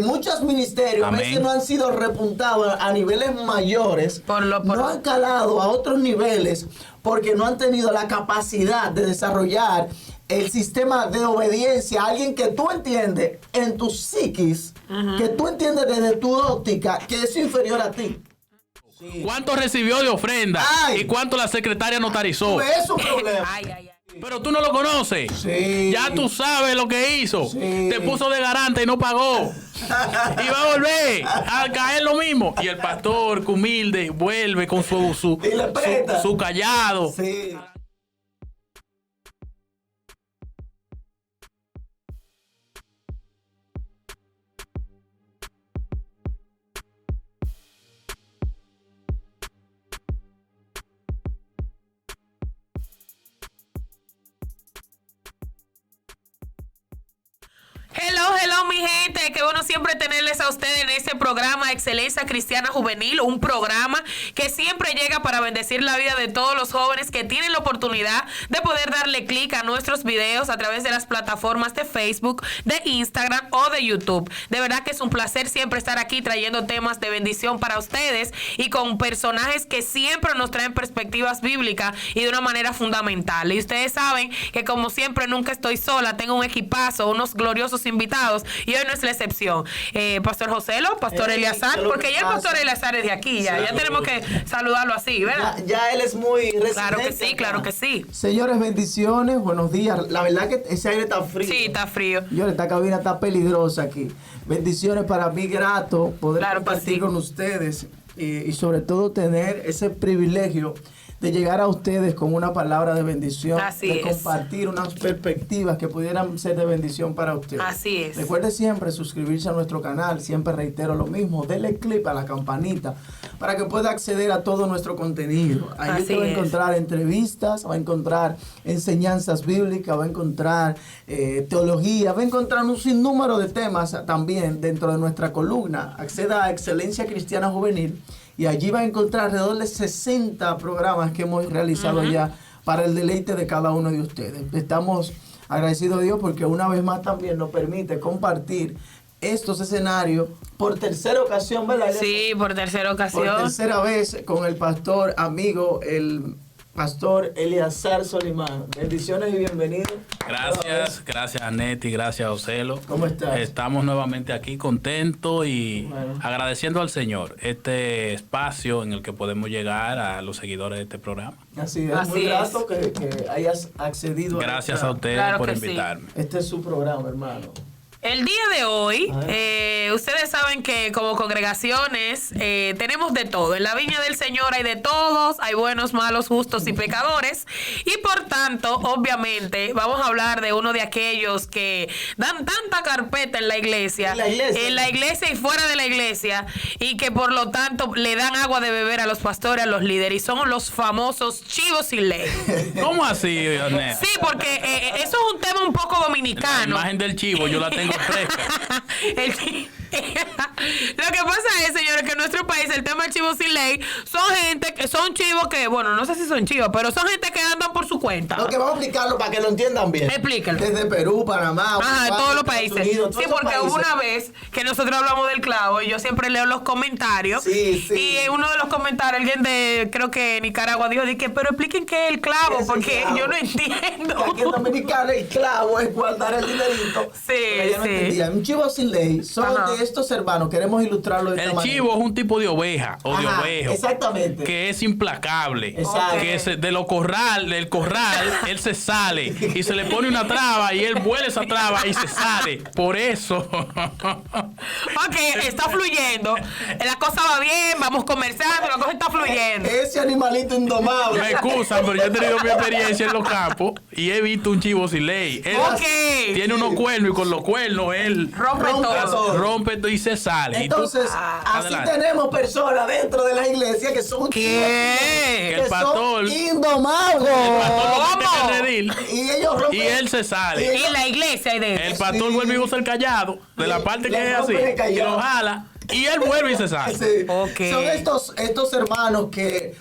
Muchos ministerios a veces no han sido repuntados a niveles mayores, no han calado a otros niveles porque no han tenido la capacidad de desarrollar el sistema de obediencia a alguien que tú entiendes en tu psiquis, que tú entiendes desde tu óptica que es inferior a ti. Sí. ¿Cuánto recibió de ofrenda? ¿Y cuánto la secretaria notarizó? Es un problema. Pero tú no lo conoces. Sí. Ya tú sabes lo que hizo. Sí. Te puso de garante y no pagó. Y va a volver a caer lo mismo. Y el pastor, que humilde, vuelve con su callado. Sí. Hello, mi gente. Qué bueno siempre tenerles a ustedes en este programa Excelencia Cristiana Juvenil, un programa que siempre llega para bendecir la vida de todos los jóvenes que tienen la oportunidad de poder darle clic a nuestros videos a través de las plataformas de Facebook, de Instagram o de YouTube. De verdad que es un placer siempre estar aquí trayendo temas de bendición para ustedes y con personajes que siempre nos traen perspectivas bíblicas y de una manera fundamental. Y ustedes saben que como siempre nunca estoy sola, tengo un equipazo, unos gloriosos invitados y hoy no es la excepción. Pastor Joselo, Pastor Eleazar, porque ya el Pastor Eleazar es de aquí, ya tenemos que saludarlo así, ¿verdad? Ya él es muy residente. Claro que sí. Señores, bendiciones, buenos días. La verdad que ese aire está frío. Sí, está frío. Señores, esta cabina está peligrosa aquí. Bendiciones, para mí grato poder compartir con ustedes y sobre todo tener ese privilegio de llegar a ustedes con una palabra de bendición, de compartir unas perspectivas que pudieran ser de bendición para ustedes. Así es. Recuerde siempre suscribirse a nuestro canal, siempre reitero lo mismo, denle click a la campanita para que pueda acceder a todo nuestro contenido. Ahí usted va a encontrar entrevistas, va a encontrar enseñanzas bíblicas, va a encontrar teología, va a encontrar un sinnúmero de temas también dentro de nuestra columna. Acceda a Excelencia Cristiana Juvenil y allí va a encontrar alrededor de 60 programas que hemos realizado ya para el deleite de cada uno de ustedes. Estamos agradecidos a Dios porque una vez más también nos permite compartir estos escenarios por tercera ocasión, ¿verdad? Sí, por tercera ocasión. Por tercera vez con el pastor amigo, el Pastor Eleazar Solimán. Bendiciones y bienvenido. Gracias Neti, gracias Joselo. ¿Cómo estás? Estamos nuevamente aquí contentos y agradeciendo al Señor este espacio en el que podemos llegar a los seguidores de este programa. Así es, muy grato que hayas accedido. Gracias a ustedes por invitarme. Este es su programa, hermano. El día de hoy, ustedes saben que como congregaciones tenemos de todo. En la viña del Señor hay de todos, hay buenos, malos, justos y pecadores. Y por tanto, obviamente, vamos a hablar de uno de aquellos que dan tanta carpeta en la iglesia, en la iglesia y fuera de la iglesia, y que por lo tanto le dan agua de beber a los pastores, a los líderes, y son los famosos chivos sin ley. ¿Cómo así, Ernest? Sí, porque eso es un tema un poco dominicano. La imagen del chivo yo la tengo fresca. Lo que pasa es, señores, que en nuestro país el tema del chivo sin ley son gente que son chivos que, bueno, no sé si son chivos, pero son gente que andan por su cuenta. Lo que vamos a explicarlo para que lo entiendan bien. Explícalo. Desde Perú, Panamá, de todos los países. Unidos, sí, porque hubo una vez que nosotros hablamos del clavo y yo siempre leo los comentarios. Sí. Y en uno de los comentarios alguien de, creo que Nicaragua dijo, pero expliquen qué es el clavo, porque yo no entiendo. Aquí en Dominicana el clavo es guardar el dinerito. Sí. No entendía. Un chivo sin ley son de estos hermanos, queremos ilustrarlo de esta manera. El chivo es un tipo de oveja o de ovejo. Exactamente. Que es implacable. Exacto. Que del corral, él se sale y se le pone una traba y él vuela esa traba y se sale. Por eso. Ok, está fluyendo. La cosa va bien, vamos conversando, la cosa está fluyendo. Ese animalito indomable. Me excusan, pero yo he tenido mi experiencia en los campos y he visto un chivo sin ley. Él tiene unos cuernos y con los cuernos él rompe todo y se sale. Entonces, así tenemos personas dentro de la iglesia que son que el pastor son indomables. El pastor lo mete en el redil y ellos rompen, y él se sale. Y la iglesia hay de el pastor vuelve y usa el callado de la parte que es así y lo jala y él vuelve y se sale. Son estos hermanos que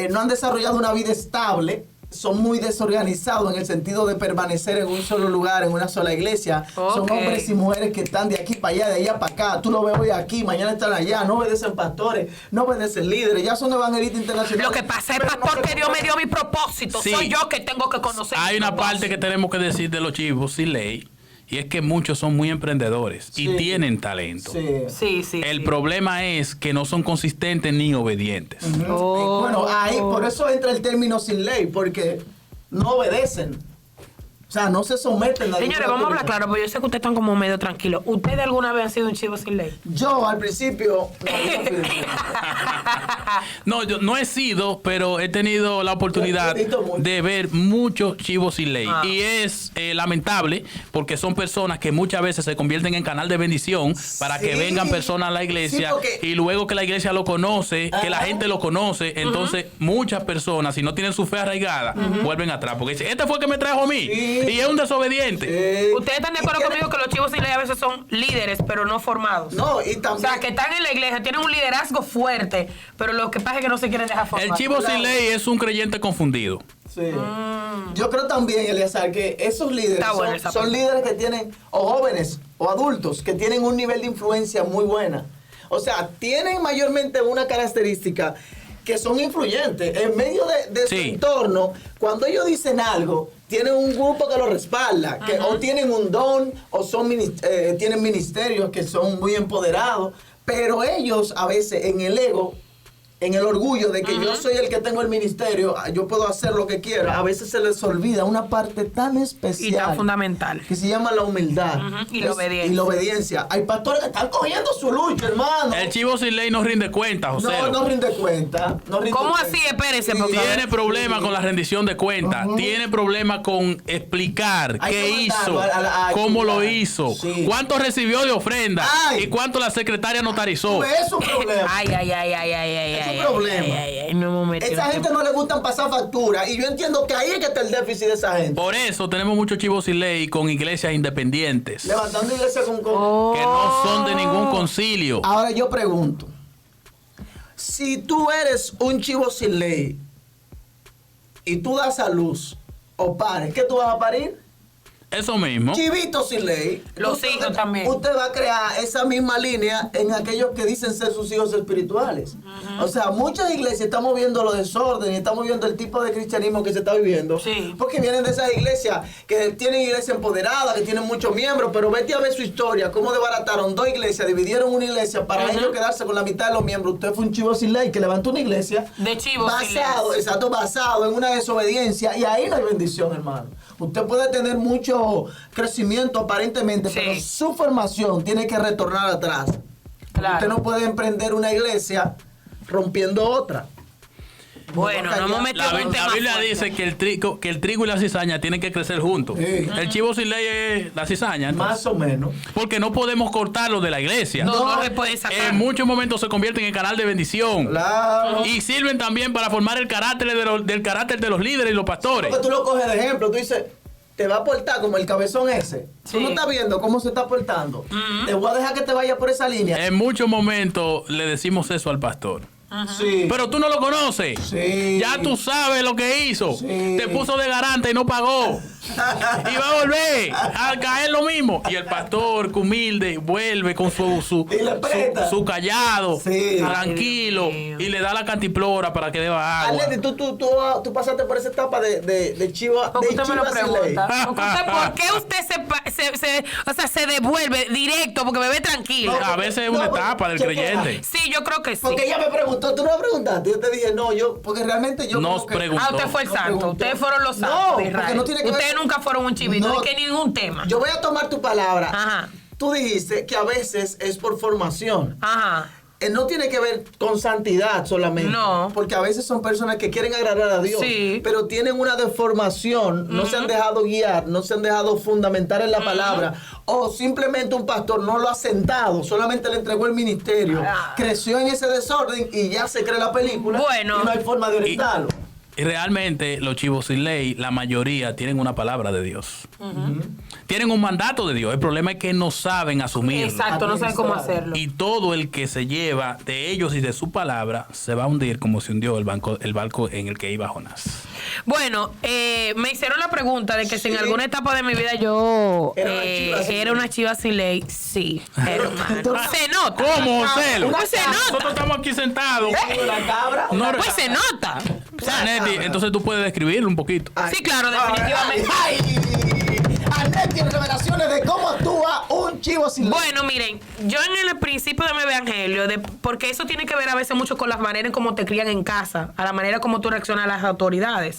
no han desarrollado una vida estable son muy desorganizados en el sentido de permanecer en un solo lugar, en una sola iglesia. Son hombres y mujeres que están de aquí para allá, de allá para acá. Tú lo ves hoy aquí, mañana están allá. No obedecen pastores, no obedecen líderes. Ya son evangelistas internacionales. Lo que pasa es, pastor, que Dios me dio mi propósito. Sí. Soy yo que tengo que conocer. Hay una parte que tenemos que decir de los chivos sin ley. Y es que muchos son muy emprendedores y tienen talento. Sí. El problema es que no son consistentes ni obedientes. Bueno, ahí por eso entra el término sin ley, porque no obedecen. O sea, no se someten a... Señores, vamos a hablar claro, porque yo sé que ustedes están como medio tranquilos. ¿Ustedes alguna vez han sido un chivo sin ley? Yo, al principio... No, yo no he sido, pero he tenido la oportunidad de ver muchos chivos sin ley. Y es lamentable, porque son personas que muchas veces se convierten en canal de bendición para que vengan personas a la iglesia y luego que la iglesia lo conoce, que la gente lo conoce, entonces muchas personas, si no tienen su fe arraigada, vuelven atrás. Porque dicen, este fue el que me trajo a mí. Y es un desobediente. Ustedes están de acuerdo conmigo que los chivos sin ley a veces son líderes, pero no formados. No, y también... O sea, que están en la iglesia, tienen un liderazgo fuerte, pero lo que pasa es que no se quieren dejar formar. El chivo sin ley es un creyente confundido. Sí. Yo creo también, Eleazar, que esos líderes son líderes que tienen, o jóvenes, o adultos, que tienen un nivel de influencia muy buena. O sea, tienen mayormente una característica que son influyentes. En medio de su entorno, cuando ellos dicen algo, tienen un grupo que lo respalda, que o tienen un don, o son tienen ministerios que son muy empoderados, pero ellos a veces en el ego, en el orgullo de que yo soy el que tengo el ministerio, yo puedo hacer lo que quiera, a veces se les olvida una parte tan especial y tan fundamental que se llama la humildad y la obediencia. Y la obediencia. Hay pastores que están cogiendo su lucha, hermano. El chivo sin ley no rinde cuenta, José. No rinde cuenta. ¿Cómo así? Espérese. Tiene problemas con la rendición de cuentas. Tiene problemas con explicar qué hizo, cómo lo hizo, cuánto recibió de ofrenda y cuánto la secretaria notarizó. Es un problema. Ay. Es un problema. Esa gente no le gustan pasar factura y yo entiendo que ahí es que está el déficit de esa gente. Por eso tenemos muchos chivos sin ley con iglesias independientes. Levantando iglesias con... que no son de ningún concilio. Ahora yo pregunto, si tú eres un chivo sin ley y tú das a luz o pares, ¿qué tú vas a parir? Eso mismo. Chivito sin ley. Los hijos también. Usted va a crear esa misma línea en aquellos que dicen ser sus hijos espirituales. O sea, muchas iglesias estamos viendo los desórdenes, estamos viendo el tipo de cristianismo que se está viviendo. Porque vienen de esas iglesias que tienen iglesia empoderada, que tienen muchos miembros, pero vete a ver su historia, cómo desbarataron dos iglesias, dividieron una iglesia para ellos quedarse con la mitad de los miembros. Usted fue un chivo sin ley que levantó una iglesia de chivos basado en una desobediencia, y ahí no hay bendición, hermano. Usted puede tener mucho crecimiento aparentemente, pero su formación tiene que retornar atrás. Usted no puede emprender una iglesia rompiendo otra. Bueno, no hemos metido un tema. La Biblia dice que el trigo y la cizaña tienen que crecer juntos. El chivo sin ley es la cizaña. Entonces, más o menos. Porque no podemos cortarlo de la iglesia. No se puede sacar. En muchos momentos se convierten en canal de bendición. Claro. Y sirven también para formar el carácter del carácter de los líderes y los pastores. Porque tú lo coges de ejemplo. Tú dices, te va a portar como el cabezón ese. Tú no estás viendo cómo se está portando. Te voy a dejar que te vaya por esa línea. En muchos momentos le decimos eso al pastor. Pero tú no lo conoces. Ya tú sabes lo que hizo. Te puso de garante y no pagó. Y va a volver a caer lo mismo. Y el pastor, que humilde, vuelve con su callado, tranquilo, y le da la cantiplora para que deba agua. Arlene, tú pasaste por esa etapa de chiva. Porque usted me lo pregunta. ¿Por qué usted se devuelve directo? Porque me ve tranquilo. A veces es una etapa del creyente. Sí, yo creo que sí. Porque ella me preguntó, tú no me preguntaste. Yo te dije, porque realmente yo. Nos preguntó. Usted fue el santo. Ustedes fueron los santos. No, porque no tiene que ver. Ustedes nunca fueron un chivito, no, de que ningún tema. Yo voy a tomar tu palabra. Tú dijiste que a veces es por formación. No tiene que ver con santidad solamente. No. Porque a veces son personas que quieren agradar a Dios. Pero tienen una deformación. No se han dejado guiar. No se han dejado fundamentar en la palabra. O simplemente un pastor no lo ha sentado. Solamente le entregó el ministerio. Creció en ese desorden y ya se cree la película. Bueno. Y no hay forma de orientarlo. Y realmente los chivos sin ley, la mayoría tienen una palabra de Dios. Tienen un mandato de Dios. El problema es que no saben asumirlo. Exacto, no saben cómo hacerlo. Y todo el que se lleva de ellos y de su palabra se va a hundir como se hundió el barco en el que iba Jonás. Bueno, me hicieron la pregunta de que si en alguna etapa de mi vida yo era una chiva sin ley. Sí, hermano. Se nota. ¿Cómo, José? Pues se nota. Nosotros estamos aquí sentados. La cabra. Pues se nota. Anetti, entonces tú puedes describirlo un poquito. Sí, claro, definitivamente. Anetti, revelaciones de cómo actúa un chivo sin ley. Bueno, miren, yo en el principio de mi evangelio, porque eso tiene que ver a veces mucho con las maneras en cómo te crían en casa, a la manera como tú reaccionas a las autoridades.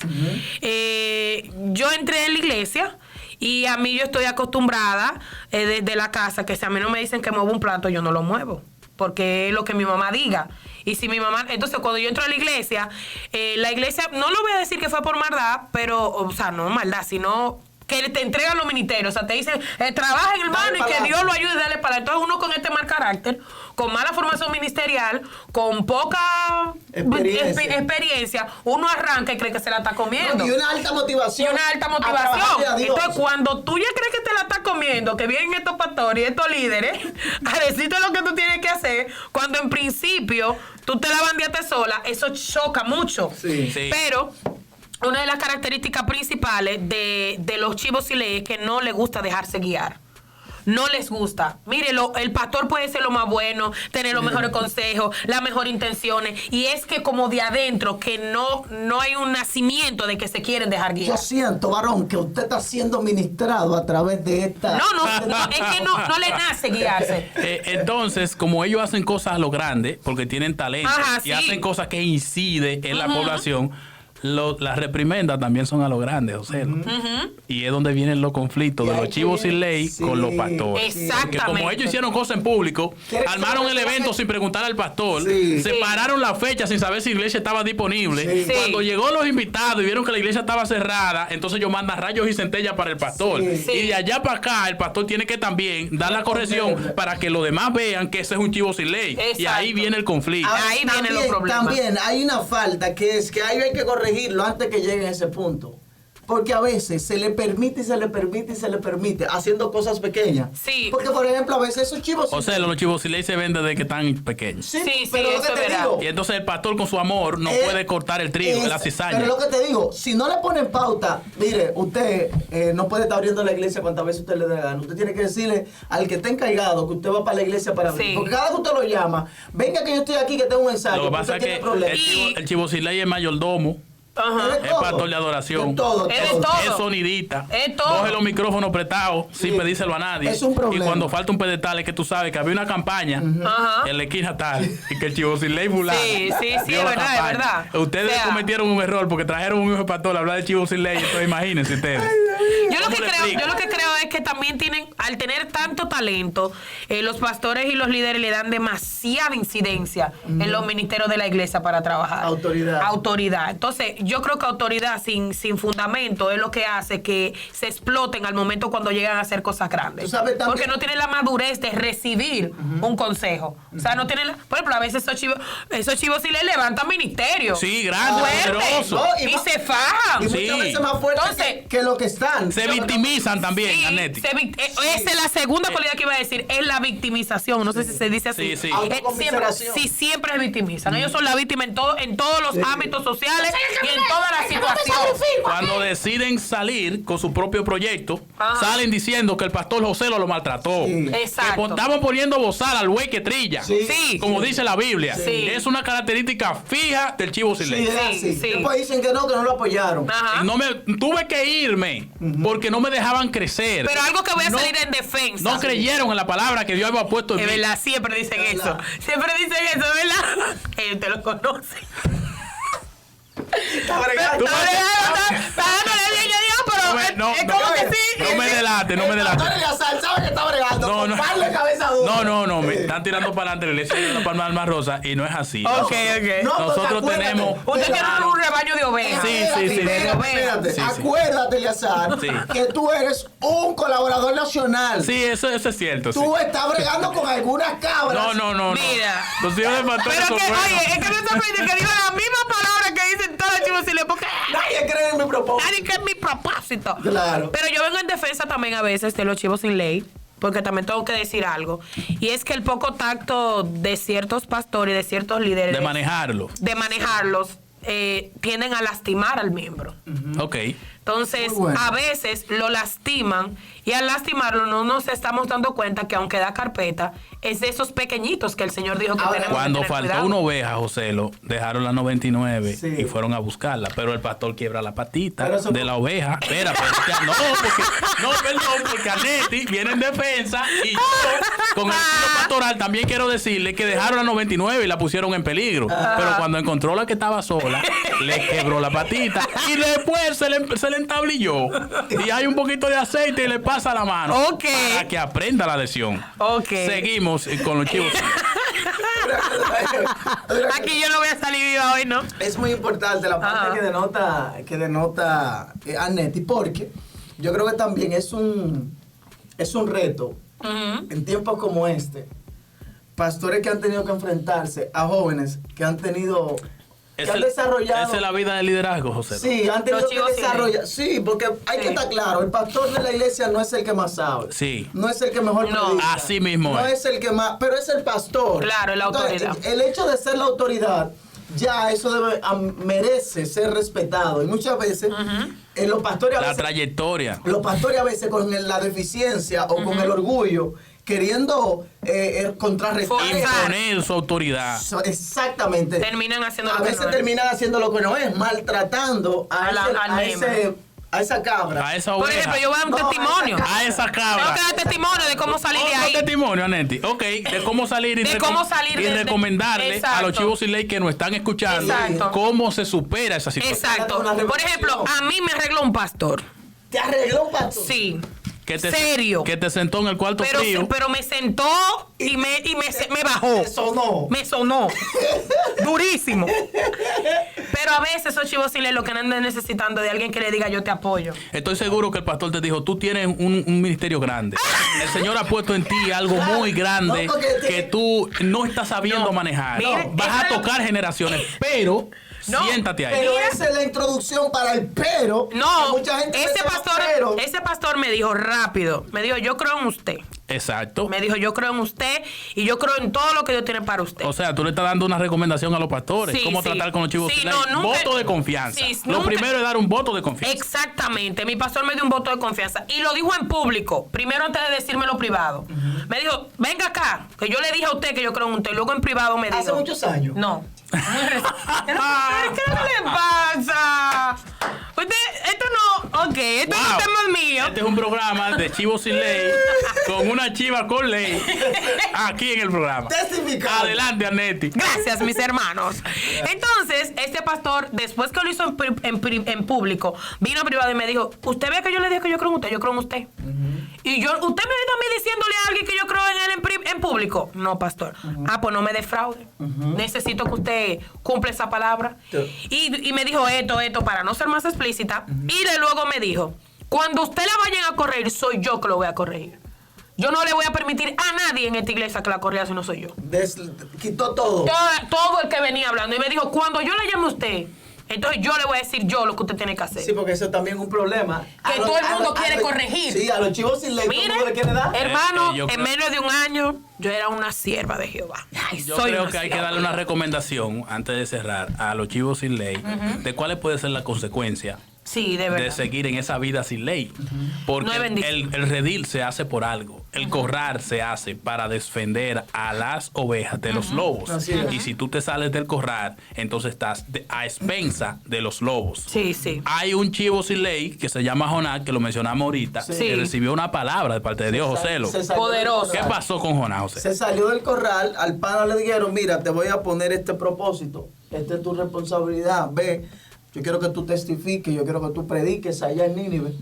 Yo entré en la iglesia y a mí yo estoy acostumbrada desde la casa que si a mí no me dicen que muevo un plato, yo no lo muevo, porque es lo que mi mamá diga. Y si mi mamá, entonces cuando yo entro a la iglesia, no lo voy a decir que fue por maldad, pero, o sea, no maldad, sino que te entregan los ministerios, o sea, te dicen, trabaja en el hermano y que Dios lo ayude y dale para. Entonces uno con este mal carácter, con mala formación ministerial, con poca experiencia, uno arranca y cree que se la está comiendo. Y una alta motivación. Entonces cuando tú ya crees que te la estás comiendo, que vienen estos pastores y estos líderes a decirte lo que tú tienes que hacer, cuando en principio tú te la bandeaste sola, eso choca mucho. Sí. Pero una de las características principales de los chivos sin ley es que no les gusta dejarse guiar. No les gusta. Mire, el pastor puede ser lo más bueno, tener los mejores consejos, las mejores intenciones. Y es que como de adentro, que no hay un nacimiento de que se quieren dejar guiar. Yo siento, varón, que usted está siendo ministrado a través de esta... No, es que no le nace guiarse. Entonces, como ellos hacen cosas a lo grande, porque tienen talento, y hacen cosas que inciden en la población, las reprimendas también son a lo grande, José. Y es donde vienen los conflictos de los chivos sin ley con los pastores. Exactamente. Que como ellos hicieron cosas en público, armaron el evento sin preguntar al pastor, separaron la fecha sin saber si la iglesia estaba disponible. Cuando llegó los invitados y vieron que la iglesia estaba cerrada, entonces ellos mandan rayos y centellas para el pastor. Y de allá para acá, el pastor tiene que también dar la corrección para que los demás vean que ese es un chivo sin ley. Exacto. Y ahí viene el conflicto. Ahí vienen los problemas. También hay una falta que es que ahí hay que corregirlo antes que llegue a ese punto. Porque a veces se le permite, haciendo cosas pequeñas. Sí. Porque, por ejemplo, a veces esos chivos... O sea, los chivos sin ley se venden desde que están pequeños. Sí, pero lo eso que te verá. digo... Y entonces el pastor con su amor no puede cortar el trigo, la cizaña. Pero lo que te digo, si no le ponen pauta, mire, usted no puede estar abriendo la iglesia cuantas veces usted le dé gana. Usted tiene que decirle al que está encargado que usted va para la iglesia para abrir. Porque cada vez que usted lo llama, venga que yo estoy aquí, que tengo un ensayo. Lo que pasa es que el chivo sin ley es mayordomo. Es pastor de adoración. Es sonidita. Coge los micrófonos prestados sin pedírselo a nadie. Es un problema. Y cuando falta un pedestal es que tú sabes que había una campaña en la esquina tal y que el chivo sin ley fulano. Sí, es verdad. Ustedes cometieron un error porque trajeron un hijo de pastor a hablar de chivo sin ley. Entonces imagínense ustedes. Yo lo que creo es que también al tener tanto talento, los pastores y los líderes le dan demasiada incidencia en los ministerios de la iglesia para trabajar. Autoridad. Entonces, yo creo que autoridad sin fundamento es lo que hace que se exploten al momento cuando llegan a hacer cosas grandes. Porque no tienen la madurez de recibir un consejo. O sea, no tienen por ejemplo, a veces esos chivos sí les levantan ministerio. Sí, grande, poderoso. Y se fajan. Y muchas veces más fuerte que lo que están. Se victimizan también, Anetti. Esa es la segunda cualidad que iba a decir, es la victimización. No sé si se dice así. Siempre se victimizan. Ellos son la víctima en todos los ámbitos sociales y en todas las situaciones. Cuando deciden salir con su propio proyecto, salen diciendo que el pastor José lo maltrató. Exacto. Que estamos poniendo bozal al buey que trilla. Como dice la Biblia. Es una característica fija del chivo sin ley. Después dicen que no lo apoyaron. Tuve que irme porque no me dejaban crecer. Pero algo que voy a salir en defensa. No creyeron en la palabra que Dios había puesto en mí. Es verdad, siempre dicen eso. Siempre dicen eso, ¿verdad? Ellos te lo conocen. Está bregando. No me delate. ¿Sabe que está bregando? No, me están tirando para adelante, le echan la palma al mar rosa y no es así. Ok. Nosotros tenemos... Usted tiene un rebaño de ovejas. Sí. Acuérdate, Eleazar, que tú eres un colaborador nacional. Sí, eso es cierto. Tú estás bregando con algunas cabras. No. Mira. Los hijos de pastor. Pero que, oye, es que me sorprende que diga la misma palabra que dicen todos los chivos sin ley porque nadie cree en mi propósito. Nadie cree en mi propósito. Claro. Pero yo vengo en defensa también a veces de los chivos sin ley, porque también tengo que decir algo. Y es que el poco tacto de ciertos pastores y de ciertos líderes de manejarlos tienden a lastimar al miembro. Ok. Entonces, a veces lo lastiman y al lastimarlo no nos estamos dando cuenta que aunque da carpeta, es de esos pequeñitos que el Señor dijo que tenemos que tener cuando faltó cuidado. una oveja, José, dejaron la 99 Sí. y fueron a buscarla, pero el pastor quiebra la patita de la oveja. Espera, perdón, porque Anetti viene en defensa y yo, con el estilo pastoral, también quiero decirle que dejaron la 99 y la pusieron en peligro. Pero cuando encontró la que estaba sola, le quebró la patita y después se le entablilló. Y hay un poquito de aceite y le pasa la mano. Ok. Para que aprenda la lección. Ok. Seguimos con los chivos. Aquí yo no voy a salir viva hoy, ¿no? Es muy importante la parte que denota Anetti, porque yo creo que también es un reto en tiempos como este. Pastores que han tenido que enfrentarse a jóvenes que han tenido... han desarrollado. Esa es la vida del liderazgo, José. Sí, han tenido que desarrollar. Sí, porque hay que estar claro, el pastor de la iglesia no es el que más sabe. Sí. No es el que mejor predica. Así mismo no es el que más, pero es el pastor. Claro, la autoridad. Entonces, el hecho de ser la autoridad, ya eso merece ser respetado. Y muchas veces, los pastores la trayectoria. Los pastores a veces con la deficiencia o con el orgullo, queriendo contrarrestar, imponer su autoridad. Exactamente. Terminan haciendo a veces terminan haciendo lo que no es, maltratando a esa cabra. A esa oveja. Por ejemplo, yo voy a dar un testimonio. A esa cabra. Tengo que dar testimonio de cómo salir de ahí. Testimonio, Anetti. Ok, de cómo salir y recomendarle a los chivos sin ley que nos están escuchando cómo se supera esa situación. Exacto. Por ejemplo, a mí me arregló un pastor. ¿Te arregló un pastor? Sí. Serio. Que te sentó en el cuarto frío. Pero me sentó y me bajó. Me sonó. Durísimo. Pero a veces esos chivos sin ley lo que andan necesitando de alguien que le diga yo te apoyo. Estoy seguro que el pastor te dijo, tú tienes un ministerio grande. El Señor ha puesto en ti algo muy grande que tú no estás sabiendo manejar. Vas a tocar generaciones, pero... siéntate ahí. Pero esa es la introducción para el pero. No, mucha gente ese pastor me dijo rápido. Me dijo, yo creo en usted. Exacto. Me dijo, yo creo en usted y yo creo en todo lo que Dios tiene para usted. O sea, tú le estás dando una recomendación a los pastores. ¿Cómo tratar con los chivos sin ley? Voto de confianza. Lo primero es dar un voto de confianza. Exactamente. Mi pastor me dio un voto de confianza y lo dijo en público. Primero antes de decírmelo privado. Me dijo, venga acá, que yo le dije a usted que yo creo en usted. Luego en privado me dijo. ¿Hace muchos años? No. ¿Qué le pasa? Usted, esto no, esto no es tema mío. Este es un programa de chivos sin ley con una chiva con ley aquí en el programa. Testificado. Adelante, Anetti. Gracias, mis hermanos. Entonces, este pastor, después que lo hizo en público, vino privado y me dijo, ¿usted ve que yo le dije que yo creo en usted? Yo creo en usted. Y usted me vino a mí diciéndole a alguien que yo creo en él en público. No, pastor. Pues no me defraude. Necesito que usted cumpla esa palabra. Y me dijo esto, para no ser más explícita. Y luego me dijo, cuando usted la vayan a corregir, soy yo que lo voy a corregir. Yo no le voy a permitir a nadie en esta iglesia que la corrija si no soy yo. Quitó todo. Todo el que venía hablando. Y me dijo, cuando yo le llame a usted, entonces yo le voy a decir lo que usted tiene que hacer. Sí, porque eso también es un problema. Que todo el mundo quiere corregir. Sí, a los chivos sin ley. Mire, ¿cómo le quiere dar? hermano, en menos de un año, yo era una sierva de Jehová. Yo creo que hay que darle una recomendación antes de cerrar a los chivos sin ley de cuáles puede ser la consecuencia. Sí, de verdad. De seguir en esa vida sin ley. Porque el redil se hace por algo. El corral se hace para defender a las ovejas de los lobos. Y si tú te sales del corral, entonces estás a expensa de los lobos. Sí, sí. Hay un chivo sin ley que se llama Jonás, que lo mencionamos ahorita, que recibió una palabra de parte de Dios, José. Poderoso. ¿Qué pasó con Jonás, José? Se salió del corral, al pana le dijeron, mira, te voy a poner este propósito, esta es tu responsabilidad, ve. Yo quiero que tú testifiques, yo quiero que tú prediques allá en Nínive.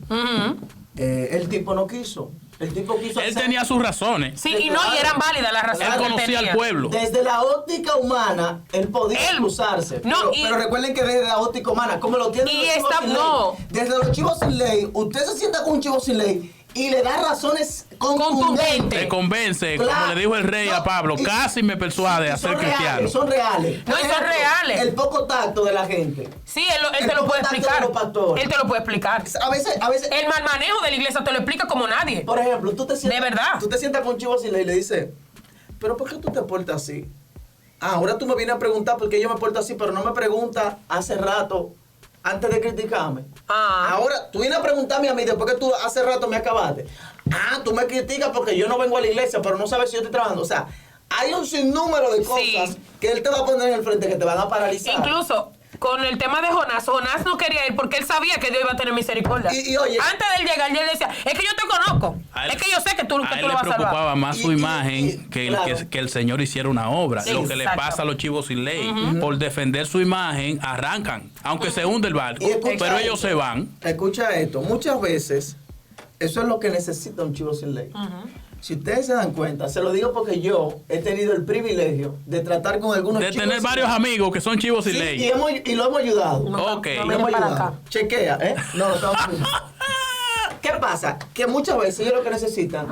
El tipo no quiso. El tipo quiso Él tenía sus razones. Sí, y eran válidas las razones. Él conocía al pueblo. Desde la óptica humana, él podía excusarse. Pero recuerden que desde la óptica humana, como lo tienen los chivos sin ley. Desde los chivos sin ley, usted se sienta con un chivo sin ley y le da razones contundentes. Te convence, claro. como le dijo el rey a Pablo, casi me persuade a ser cristiano. Son reales. No, son reales. El poco tacto de la gente. Sí, él te lo puede explicar. Él te lo puede explicar. A veces. El mal manejo de la iglesia te lo explica como nadie. Por ejemplo, tú te sientas. De verdad. Tú te sientas con Chivo Sin Ley y le dices, ¿pero por qué tú te portas así? Ahora tú me vienes a preguntar por qué yo me porto así, pero no me preguntas hace rato, antes de criticarme. Ahora, tú vienes a preguntarme a mí después que tú hace rato me acabaste. Tú me criticas porque yo no vengo a la iglesia, pero no sabes si yo estoy trabajando. O sea, hay un sinnúmero de cosas que él te va a poner en el frente que te van a paralizar. Incluso con el tema de Jonás no quería ir porque él sabía que Dios iba a tener misericordia. Y oye, antes de él llegar, él decía, es que yo te conozco, es que yo sé que tú lo vas a salvar. A él le preocupaba más su imagen que el Señor hiciera una obra. Sí, lo que le pasa a los Chivos Sin Ley, por defender su imagen, arrancan, aunque se hunde el barco, pero ellos se van. Escucha esto, muchas veces, eso es lo que necesita un Chivo Sin Ley. Si ustedes se dan cuenta, se lo digo porque yo he tenido el privilegio de tratar con algunos chivos. De tener varios amigos que son Chivos Sin Ley. Y lo hemos ayudado. Ok. Lo hemos ayudado. Chequea, ¿eh? No, estamos ¿Qué pasa? Que muchas veces ellos lo que necesitan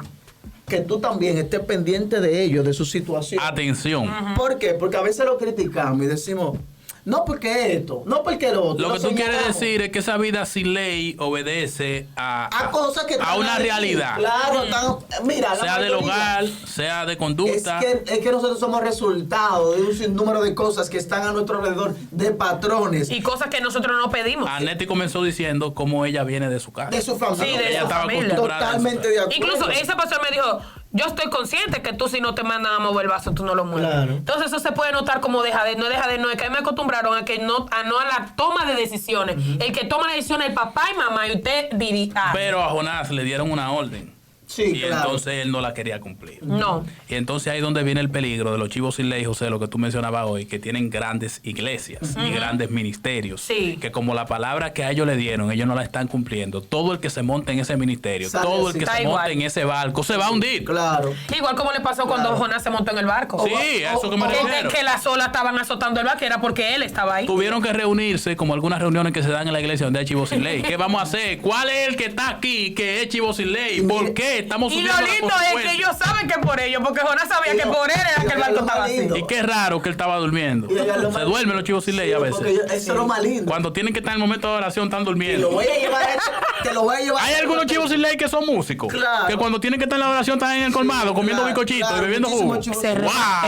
que tú también estés pendiente de ellos, de su situación. Atención. ¿Por qué? Porque a veces lo criticamos y decimos, no porque esto, no porque lo otro. Lo que tú quieres decir es que esa vida sin ley obedece a cosas que a una realidad. Claro, mira, sea del hogar, sea de conducta. Es que nosotros somos resultado de un sinnúmero de cosas que están a nuestro alrededor, de patrones. Y cosas que nosotros no pedimos. Anetti comenzó diciendo cómo ella viene de su casa. De su familia. Sí, de ella su estaba familia. Totalmente de acuerdo. Incluso ese pastor me dijo, yo estoy consciente que tú si no te mandan a mover el vaso, tú no lo mueves. Claro. Entonces eso se puede notar como dejadez. No es que me acostumbraron a que no a la toma de decisiones. El que toma la decisión es el papá y mamá y usted dirige. Pero a Jonás le dieron una orden. Sí, y claro. entonces él no la quería cumplir. No. Y entonces ahí es donde viene el peligro de los Chivos Sin Ley, José, lo que tú mencionabas hoy, que tienen grandes iglesias y grandes ministerios. Sí. Que como la palabra que a ellos le dieron, ellos no la están cumpliendo. Todo el que se monte en ese ministerio, todo el que se monte en ese barco, se va a hundir. Claro. Igual como le pasó cuando Jonás se montó en el barco. Sí, a eso que me refiero. Que las olas estaban azotando el barco, era porque él estaba ahí. Tuvieron que reunirse, como algunas reuniones que se dan en la iglesia donde hay Chivos Sin Ley. ¿Qué vamos a hacer? ¿Cuál es el que está aquí que es Chivos Sin Ley? ¿Por qué estamos subiendo la lindo es que ellos saben que por ellos, porque Jonás sabía que por él era que el barco estaba así. Y qué raro que él estaba durmiendo. Se duermen los Chivos Sin Ley a veces. Eso es lo más lindo. Cuando tienen que estar en el momento de oración están durmiendo. Te lo voy a llevar. Hay algunos Chivos Sin Ley que son músicos. Claro. Que cuando tienen que estar en la oración están en el colmado comiendo bizcochitos y bebiendo jugo. Wow.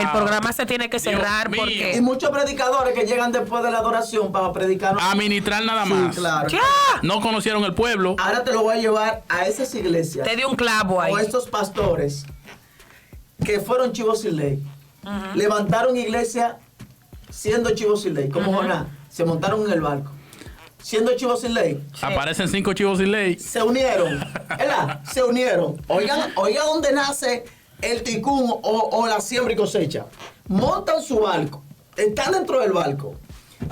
El programa se tiene que cerrar porque... Y muchos predicadores que llegan después de la adoración para predicar. A ministrar nada más. Sí, claro. ¡Ya! No conocieron el pueblo. Ahora te lo voy a llevar a esas iglesias. Te dio un clavo ahí. O estos pastores que fueron Chivos Sin Ley. Levantaron iglesia siendo Chivos Sin Ley. Como Jonás. Se montaron en el barco. Siendo Chivos Sin Ley. Sí. Aparecen 5 Chivos Sin Ley. Se unieron. ¿Verdad? Se unieron. Oigan dónde nace el ticún o la siembra y cosecha. Montan su barco. Están dentro del barco.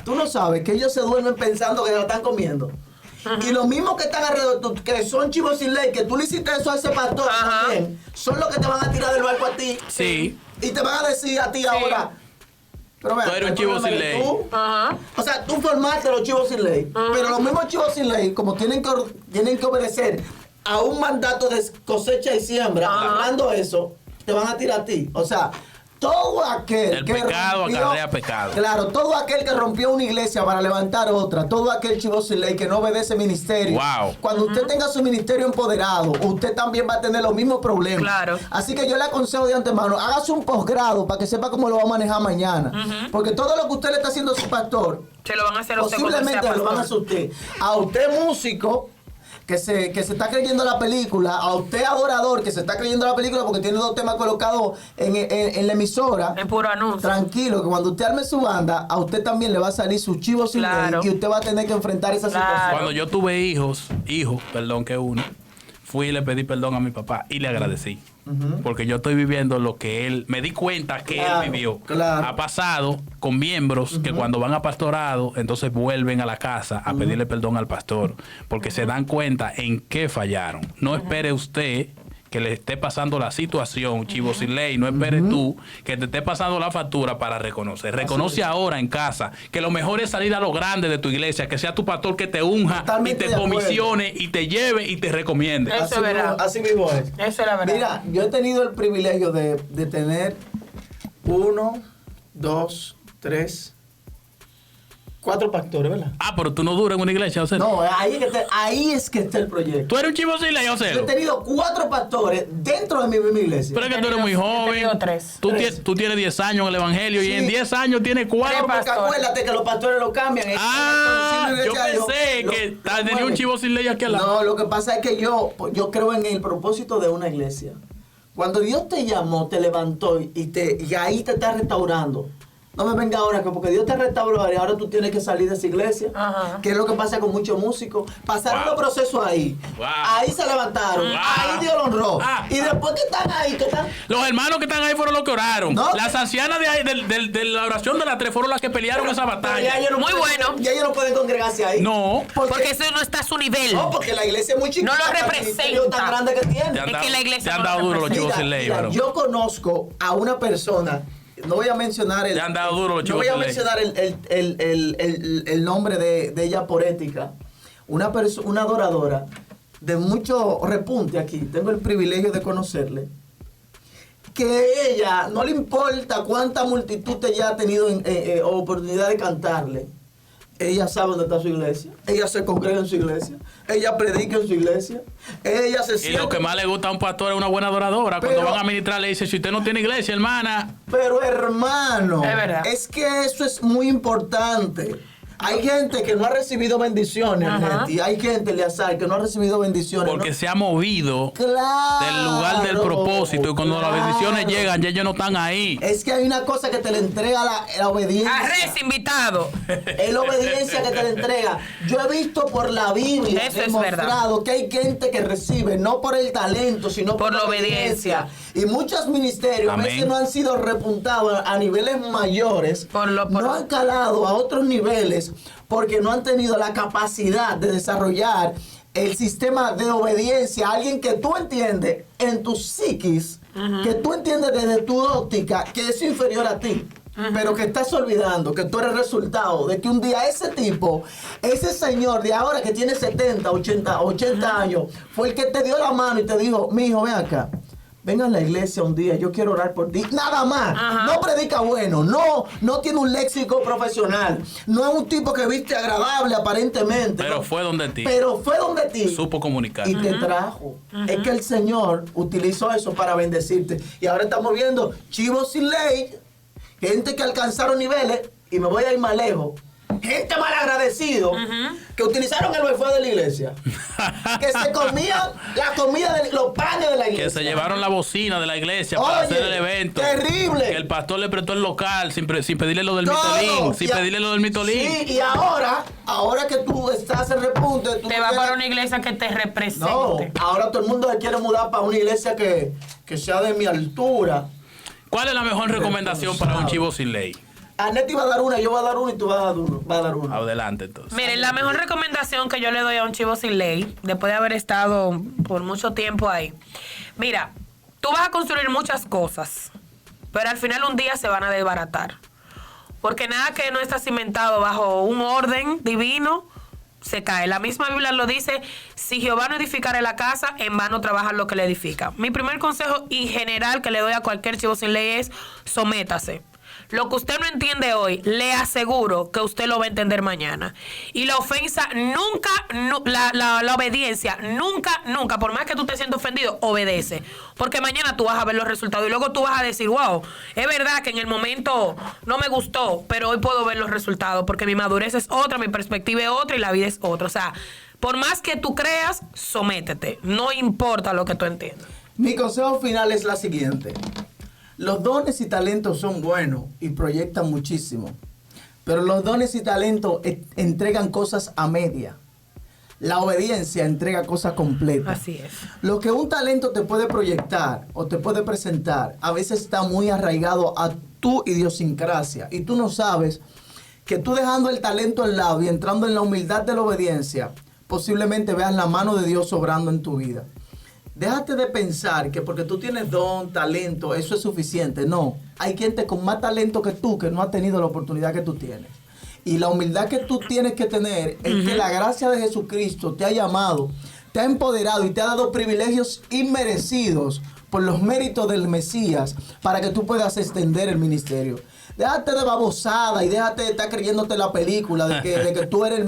Tú no sabes que ellos se duermen pensando que la están comiendo. Y los mismos que están alrededor, que son Chivos Sin Ley, que tú le hiciste eso a ese pastor también, son los que te van a tirar del barco a ti. Sí. Y te van a decir a ti ahora. Pero vea, tú eres un Chivo Sin Ley. O sea, tú formaste los Chivos Sin Ley. Pero los mismos Chivos Sin Ley, como tienen que obedecer a un mandato de cosecha y siembra, hablando eso, te van a tirar a ti. O sea, todo aquel que pecado acarrea pecado. Claro, todo aquel que rompió una iglesia para levantar otra, todo aquel Chivo Sin Ley que no obedece ministerio. Wow. Cuando usted tenga su ministerio empoderado, usted también va a tener los mismos problemas. Claro. Así que yo le aconsejo de antemano, hágase un posgrado para que sepa cómo lo va a manejar mañana. Porque todo lo que usted le está haciendo a su pastor, se lo van a hacer a usted posiblemente lo van a hacer a usted. A usted músico que se está creyendo la película, a usted adorador que se está creyendo la película porque tiene 2 temas colocados en la emisora. En puro anuncio. Tranquilo, que cuando usted arme su banda, a usted también le va a salir su Chivo Sin Ley y usted va a tener que enfrentar esa situación. Cuando yo tuve hijos, que uno, fui y le pedí perdón a mi papá y le agradecí. Porque yo estoy viviendo lo que él, me di cuenta que él vivió. Claro. Ha pasado con miembros que cuando van a pastorado, entonces vuelven a la casa a pedirle perdón al pastor, porque se dan cuenta en qué fallaron. No espere usted que le esté pasando la situación, Chivo sin ley, no esperes tú que te esté pasando la factura para reconocer. Reconoce ahora en casa que lo mejor es salir a lo grande de tu iglesia, que sea tu pastor que te unja y te comisione y te lleve y te recomiende. Eso es verdad. Así mismo es. Eso es la verdad. Mira, yo he tenido el privilegio de tener 1, 2, 3, 4 pastores, ¿verdad? Pero tú no duras en una iglesia, José. No, ahí es que está el proyecto. Tú eres un chivo sin ley, José. Yo he tenido 4 pastores dentro de mi misma iglesia. Pero es que tú eres muy joven. Tú tienes 10 años en el evangelio y en 10 años tienes 4. Porque acuérdate que los pastores lo cambian. Yo pensé que tenía un chivo sin ley aquí al lado. No, lo que pasa es que yo creo en el propósito de una iglesia. Cuando Dios te llamó, te levantó y ahí te está restaurando. No me venga ahora que porque Dios te restauró y ahora tú tienes que salir de esa iglesia. Que es lo que pasa con muchos músicos. Pasaron los procesos ahí. Ahí se levantaron. Ahí Dios lo honró. Y después que están ahí, los hermanos que están ahí fueron los que oraron. ¿No? Las ancianas de ahí, de la oración de las 3 fueron las que pelearon esa batalla. Muy bueno. Ya ellos no pueden congregarse ahí. No. Porque eso no está a su nivel. No, porque la iglesia es muy chiquita. No lo representa. Tan grande que tiene. Es que la iglesia te han dado duro los chivos sin ley. Yo conozco a una persona. No voy a mencionar el nombre de ella por ética. Una adoradora de mucho repunte aquí. Tengo el privilegio de conocerle. Que ella no le importa cuánta multitud ella ha tenido oportunidad de cantarle. Ella sabe dónde está su iglesia. Ella se congrega en su iglesia. Ella predica en su iglesia. Ella se siente. Y lo que más le gusta a un pastor es una buena adoradora. Cuando van a ministrar le dice, si usted no tiene iglesia, hermana. Pero hermano, es que eso es muy importante. Hay gente que no ha recibido bendiciones, y hay gente, Eleazar, que no ha recibido bendiciones. Porque se ha movido del lugar del propósito. Y cuando las bendiciones llegan, ya ellos no están ahí. Es que hay una cosa que te le entrega la obediencia. Arres, invitado. Es la obediencia que te le entrega. Yo he visto por la Biblia demostrado que hay gente que recibe no por el talento, sino por la obediencia. Y muchos ministerios a veces no han sido repuntados a niveles mayores. No han calado a otros niveles porque no han tenido la capacidad de desarrollar el sistema de obediencia. Alguien que tú entiendes en tu psiquis, que tú entiendes desde tu óptica que es inferior a ti. Pero que estás olvidando que tú eres resultado de que un día ese tipo, ese señor de ahora que tiene 70, 80 años, fue el que te dio la mano y te dijo, mijo, ven acá. Venga a la iglesia un día, yo quiero orar por ti. Nada más. No predica bueno. No tiene un léxico profesional. No es un tipo que viste agradable aparentemente. Pero fue donde ti. Supo comunicar. Y te trajo. Es que el Señor utilizó eso para bendecirte. Y ahora estamos viendo chivos sin ley. Gente que alcanzaron niveles. Y me voy a ir más lejos. Gente mal agradecido que utilizaron el buffet de la iglesia, que se comían la comida de los panes de la iglesia, que se llevaron la bocina de la iglesia para hacer el evento. Terrible. Que el pastor le prestó el local sin pedirle lo del mitolín. Sí, y ahora que tú estás en repunte, te vas para una iglesia que te represente. No, ahora todo el mundo se quiere mudar para una iglesia que sea de mi altura. ¿Cuál es la mejor recomendación para un chivo sin ley? Anet iba a dar una, yo voy a dar una y tú vas a dar una. Adelante, entonces. Miren, la mejor recomendación que yo le doy a un chivo sin ley, después de haber estado por mucho tiempo ahí. Mira, tú vas a construir muchas cosas, pero al final un día se van a desbaratar. Porque nada que no está cimentado bajo un orden divino se cae. La misma Biblia lo dice, si Jehová no edificare la casa, en vano trabaja lo que le edifica. Mi primer consejo y general que le doy a cualquier chivo sin ley es, sométase. Lo que usted no entiende hoy, le aseguro que usted lo va a entender mañana. Y la ofensa nunca, la obediencia, nunca, por más que tú te sientas ofendido, obedece. Porque mañana tú vas a ver los resultados y luego tú vas a decir, wow, es verdad que en el momento no me gustó, pero hoy puedo ver los resultados porque mi madurez es otra, mi perspectiva es otra y la vida es otra. O sea, por más que tú creas, sométete. No importa lo que tú entiendas. Mi consejo final es la siguiente. Los dones y talentos son buenos y proyectan muchísimo, pero los dones y talentos entregan cosas a media. La obediencia entrega cosas completas. Así es. Lo que un talento te puede proyectar o te puede presentar, a veces está muy arraigado a tu idiosincrasia. Y tú no sabes que tú dejando el talento al lado y entrando en la humildad de la obediencia, posiblemente veas la mano de Dios obrando en tu vida. Déjate de pensar que porque tú tienes don, talento, eso es suficiente. No, hay gente con más talento que tú que no ha tenido la oportunidad que tú tienes. Y la humildad que tú tienes que tener es que la gracia de Jesucristo te ha llamado, te ha empoderado y te ha dado privilegios inmerecidos por los méritos del Mesías para que tú puedas extender el ministerio. Déjate de babosada y déjate de estar creyéndote la película de que tú eres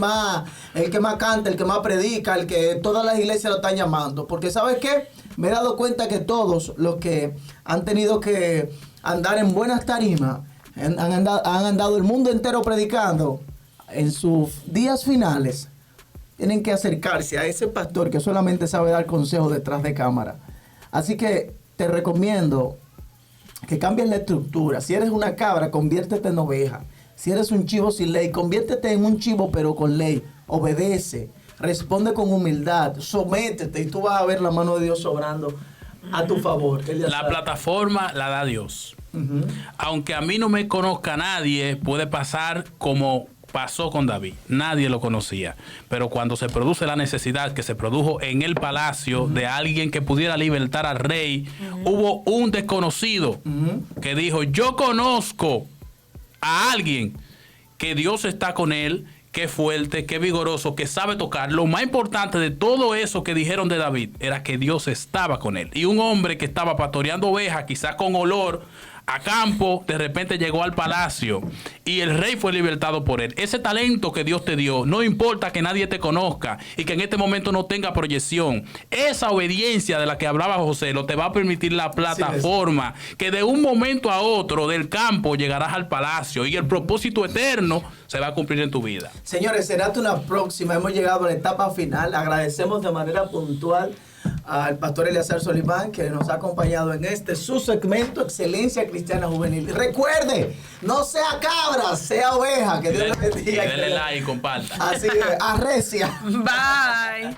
el que más canta, el que más predica, el que todas las iglesias lo están llamando. Porque ¿sabes qué? Me he dado cuenta que todos los que han tenido que andar en buenas tarimas, han andado el mundo entero predicando, en sus días finales tienen que acercarse a ese pastor que solamente sabe dar consejos detrás de cámara. Así que te recomiendo que cambies la estructura. Si eres una cabra, conviértete en oveja. Si eres un chivo sin ley, conviértete en un chivo pero con ley. Obedece, responde con humildad, sométete y tú vas a ver la mano de Dios obrando a tu favor. La plataforma la da Dios. Aunque a mí no me conozca nadie, puede pasar como pasó con David. Nadie lo conocía. Pero cuando se produce la necesidad que se produjo en el palacio de alguien que pudiera libertar al rey, hubo un desconocido que dijo, yo conozco a alguien que Dios está con él, que es fuerte, que es vigoroso, que sabe tocar. Lo más importante de todo eso que dijeron de David era que Dios estaba con él. Y un hombre que estaba pastoreando ovejas, quizás con olor a campo, de repente llegó al palacio y el rey fue libertado por él. Ese talento que Dios te dio, no importa que nadie te conozca y que en este momento no tenga proyección, esa obediencia de la que hablaba José lo te va a permitir la plataforma, que de un momento a otro del campo llegarás al palacio y el propósito eterno se va a cumplir en tu vida. Señores, será hasta una próxima. Hemos llegado a la etapa final. Agradecemos de manera puntual al pastor Eleazar Solimán, que nos ha acompañado en su segmento Excelencia Cristiana Juvenil. Recuerde, no sea cabra, sea oveja. Que Dios le bendiga. Denle like y comparta. Así es, arrecia. Bye.